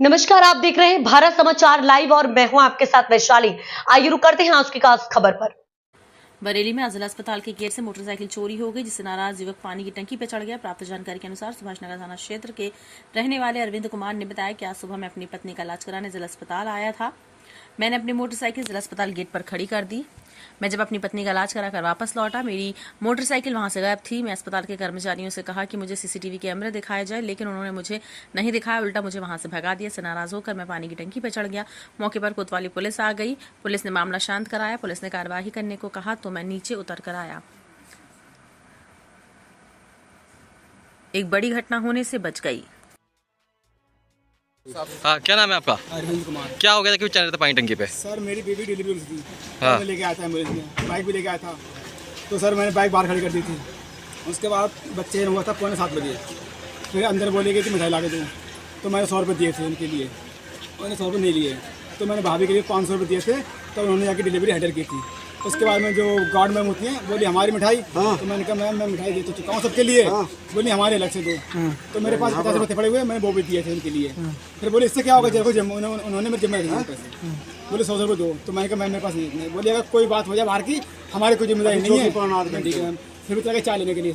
नमस्कार, आप देख रहे हैं भारत समाचार लाइव और मैं हूं आपके साथ वैशाली। आइए रुक करते हैं आज की खास खबर पर। बरेली में जिला अस्पताल के गेट से मोटरसाइकिल चोरी हो गई, जिससे नाराज युवक पानी की टंकी पर चढ़ गया। प्राप्त जानकारी के अनुसार सुभाष नगर थाना क्षेत्र के रहने वाले अरविंद कुमार ने बताया कि आज सुबह मैं अपनी पत्नी का इलाज कराने जिला अस्पताल आया था। मैंने अपनी मोटरसाइकिल जिला अस्पताल गेट पर खड़ी कर दी। मैं जब अपनी पत्नी का इलाज कराकर वापस लौटा, मेरी मोटरसाइकिल वहां से गायब थी। मैं अस्पताल के कर्मचारियों से कहा कि मुझे सीसीटीवी कैमरे दिखाए जाए, लेकिन उन्होंने मुझे नहीं दिखाया, उल्टा मुझे वहां से भगा दिया। से नाराज होकर मैं पानी की टंकी पर चढ़ गया। मौके पर कोतवाली पुलिस आ गई। पुलिस ने मामला शांत कराया। पुलिस ने कार्यवाही करने को कहा तो मैं नीचे उतर कर आया। एक बड़ी घटना होने से बच गई। क्या नाम है आपका? अरविंद कुमार। क्या हो गया था, क्यों चल रहे थे पानी टंकी पे? सर मेरी बेबी डिलीवरी थी। हाँ। मैं लेके आया था एम्बुलेंस में, बाइक भी लेके आया था। तो सर मैंने बाइक बाहर खड़ी कर दी थी। उसके बाद बच्चे हुआ था 6:45 बजे। फिर अंदर बोले कि मिठाई ला के दूँ, तो मैंने 100 रुपये दिए थे उनके लिए। उन्होंने 100 रुपये नहीं लिए, तो मैंने भाभी के लिए 500 रुपये दिए थे। तो उन्होंने जाके डिलीवरी हैंडल की थी। उसके बाद में जो गार्ड मैम होती हैं बोली हमारी मिठाई। हाँ। तो मैंने कहा मैम मैं मिठाई दे तो चुका हूँ सबके लिए। हाँ। बोली हमारे अलग से दो। हाँ। तो मेरे पास 50 रुपये पड़े हुए, मैंने वो भी दिए थे उनके लिए। हाँ। फिर बोले इससे क्या होगा, जब उन्होंने मेरे जिम्मे रखे पैसे। बोले 100 रुपये दो। तो मैंने कहा मैम मेरे पास नहीं। बोले अगर कोई बात हो जाए बाहर की, हमारी कोई जिम्मेदारी नहीं है। ठीक है मैम। फिर भी चला चाय लेने के लिए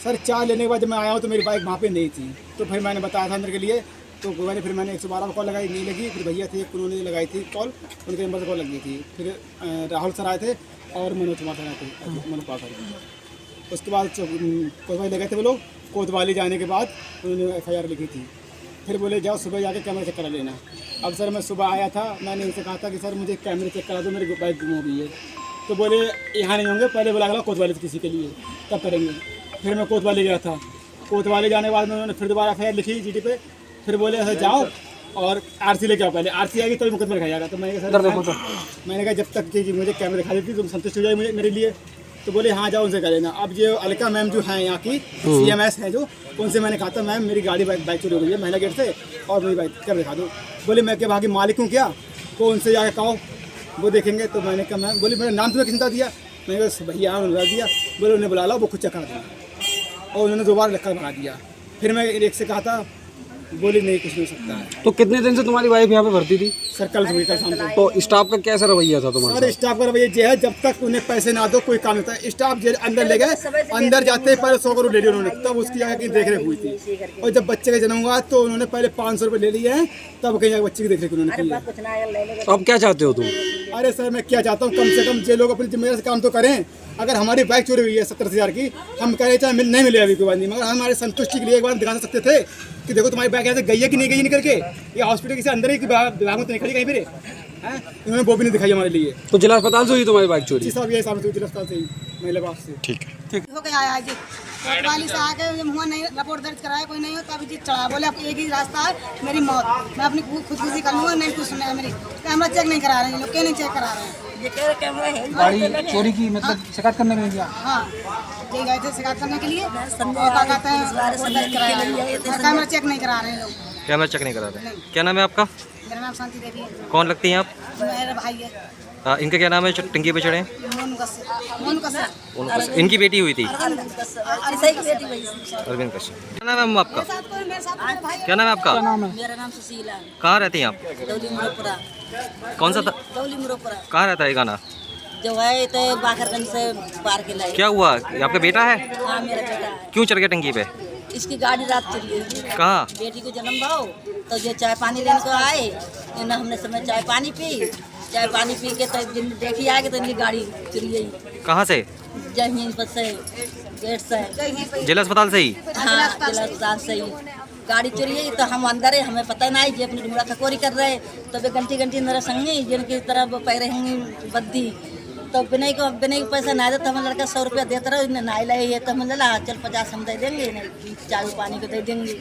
सर चाय लेने के बाद जब मैं आया हूँ तो मेरी बाइक वहाँ पे नहीं थी। तो फिर मैंने बताया था अंदर के लिए, तो फिर मैंने 112 को कॉल लगाई, नहीं लगी। फिर भैया थे उन्होंने लगाई थी कॉल, उनके नंबर से कॉल लगी थी। फिर राहुल सर आए थे और मनोज कुमार सर आए थे, मनोज कुमार सर। उसके बाद कोतवाली ले गए थे वो लोग। कोतवाली जाने के बाद उन्होंने FIR लिखी थी। फिर बोले जाओ सुबह जाके कैमरा चेक करा लेना। अब सर मैं सुबह आया था, मैंने इनसे कहा था कि सर मुझे कैमरे चेक करा दो, मेरी बाइक गुम हो गई है। तो बोले यहाँ नहीं होंगे, पहले बुला कोतवाली किसी के लिए, तब करेंगे। फिर मैं कोतवाली गया था। कोतवाली जाने के बाद में उन्होंने फिर दोबारा FIR लिखी जीटी पे। फिर बोले ऐसे जाओ और RC लेके आओ, पहले RC आएगी तभी मुकदमा लिखाया जाएगा। तो मैंने कहा जब तक कि मुझे कैमरे दिखा देती तुम संतुष्ट हो जाए मेरे लिए। तो बोले हाँ जाओ उनसे कर लेना। अब जो अलका मैम जो हैं यहाँ की CMS है जो, उनसे मैंने कहा था मैम मेरी गाड़ी बाइक चोरी हो गई है महिला गेट से और मेरी बाइक कैमरा दिखा दो। बोले मैं क्या भागी मालिक हूँ क्या, तो उनसे जाकर कहो वो देखेंगे। तो मैंने कहा मैम, बोले मेरा नाम तुम्हें किसने दिया? मैंने कहा भैया उन्होंने दिया। बोले उन्हें बुला लो, वो खुद चेक कर दिया और उन्होंने दोबारा लिखकर भगा दिया। फिर मैं एक से कहा था, बोली नहीं कुछ नहीं हो सकता है। तो कितने दिन से तुम्हारी वाइफ यहाँ पे भर्ती थी? सर कल शाम से। तो स्टाफ का कैसा रवैया था तुम्हारा? सर स्टाफ का रवैया ये है, जब तक उन्हें पैसे ना दो कोई काम नहीं होता। स्टाफ अंदर ले गए, अंदर जाते ही पहले 100 करोड़ ले लिए उन्होंने, तब उसकी आगे की देख रेख हुई थी। और जब बच्चे का जन्म हुआ तो उन्होंने पहले 500 रुपये ले लिए हैं, तब कहीं बच्चे की देख रेख उन्होंने की है। अब क्या चाहते हो तुम? अरे सर मैं क्या चाहता हूँ, कम से कम जो लोग अपनी जिम्मेदारी से काम तो करें। अगर हमारी बाइक चोरी हुई है 70,000 की, हम कह रहे चाहे नहीं मिले अभी कोई बात नहीं, मगर हमारे संतुष्टि के लिए एक बार दिखा सकते थे कि देखो तुम्हारी बाइक ऐसे गई है कि नहीं गई निकल के। ये हॉस्पिटल के अंदर ही विभाग में तो नहीं खड़ी कहीं फिर है, इन्होंने वो भी नहीं दिखाई हमारे लिए। तो जिला अस्पताल से हुई तुम्हारी बाइक चोरी? जी साहब ये सामने जिला अस्पताल से ही, महिला बाग से। ठीक हो गया आया जी, कोतवाली से आके हुआ नहीं, रिपोर्ट दर्ज कराया, कोई नहीं होता अभी जी चढ़ा। बोले अब एक ही रास्ता है मेरी मौत, मैं अपनी खुदकुशी कर लूँगा, नहीं कुछ सुना है मेरी। कैमरा चेक नहीं करा रहे हैं लोग, क्यों नहीं चेक करा रहे हैं? गाड़ी चोरी की मतलब शिकायत करने में गया? हाँ जी गए थे शिकायत करने के लिए, क्या कहते हैं कैमरा चेक नहीं करा रहे हैं लोग। कैमरा चेक नहीं करा रहे? क्या नाम है आपका? मेरा नाम शांति देवी है। कौन लगती हैं आप? मेरा भाई है। इनका क्या नाम है टंकी पे चढ़े? मोनू कश्यप। इनकी बेटी हुई थी अरविंद कश्यप। अरविंद कश्यप। क्या नाम है आपका? क्या नाम है आपका? मेरा नाम सुशीला। कहाँ रहती हैं आप? दौली मुरपुरा। कौन सा था? दौली मुरपुरा। कहाँ रहता है ये गाना? जो है तो बाखरगंज से पार के लाए। क्या हुआ, ये आपका बेटा है? हाँ मेरा बेटा है। क्यों चढ़ गया टंकी पे? इसकी गाड़ी रात चली गई। कहाँ? बेटी को जन्म भाव तो जो चाय पानी लेने को आए, ना हमने समय चाय पानी पी के तो देखी आगे तो इनकी गाड़ी चली गई। कहाँ से? जहीं पर से गेट से, जिला अस्पताल से ही? हाँ जिला अस्पताल से ही गाड़ी चोरी है। तो हम अंदर है, हमें पता नहीं जी अपनी डुमरा खकोरी कर रहे। तो वे घंटी मेरा संगी जिनकी तरह पैर होंगी बद्दी। तो बिना के पैसा ना दे तो हम लड़का 100 रुपया देते रहो, ना लाई है तो हम ला चल 50 हम दे देंगे, नहीं चाय पानी को दे देंगे।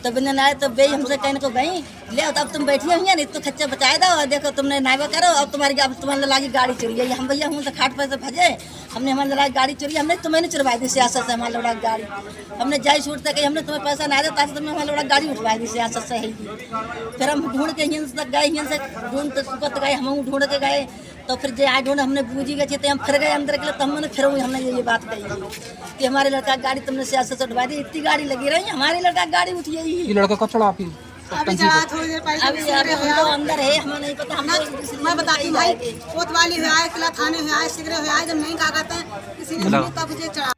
तो बिना नाए तो बे हमसे कहने को गई ले, अब तुम बैठी हुई है नहीं तो खच्चा बचाए दो, देखो तुमने नाइबा करो, अब तुम्हारे लागी गाड़ी चोरी है। हम भैया हूँ तो खाट पैसे भजे, हमने हमारे लागी गाड़ी चोरी, हमने तुम्हें नहीं चुरवाई दी सियासत से हमारे लड़ा गाड़ी। हमने जाई छूट तक हमने तुम्हें पैसा ना देता तो तुमने हमारे लड़ा गाड़ी उठवाई दी सियासत से ही। फिर हम ढूंढ के यहाँ तक गए, यहाँ से ढूंढ तक गए, हम ढूंढ के गए। तो फिर जो आज ढूंढ हमने बूझी गए थे, हम फिर गए अंदर के लिए। तो हमने फिर हमने ये बात कही कि हमारे लड़का गाड़ी तुमने सियासत से उठवा दी, इतनी गाड़ी लगी रही, हमारे लड़का गाड़ी उठी है। ये लड़का कब चढ़ा? अभी चढ़ा थोड़ी देर पहले अभी हम तो अंदर है, हमें नहीं पता। हम मैं बताती हूँ भाई, कोतवाली हुआ है, किला थाने हुआ है, सिगरे हुआ है, जब नहीं कागज है किसी ने तब मुझे चढ़ा।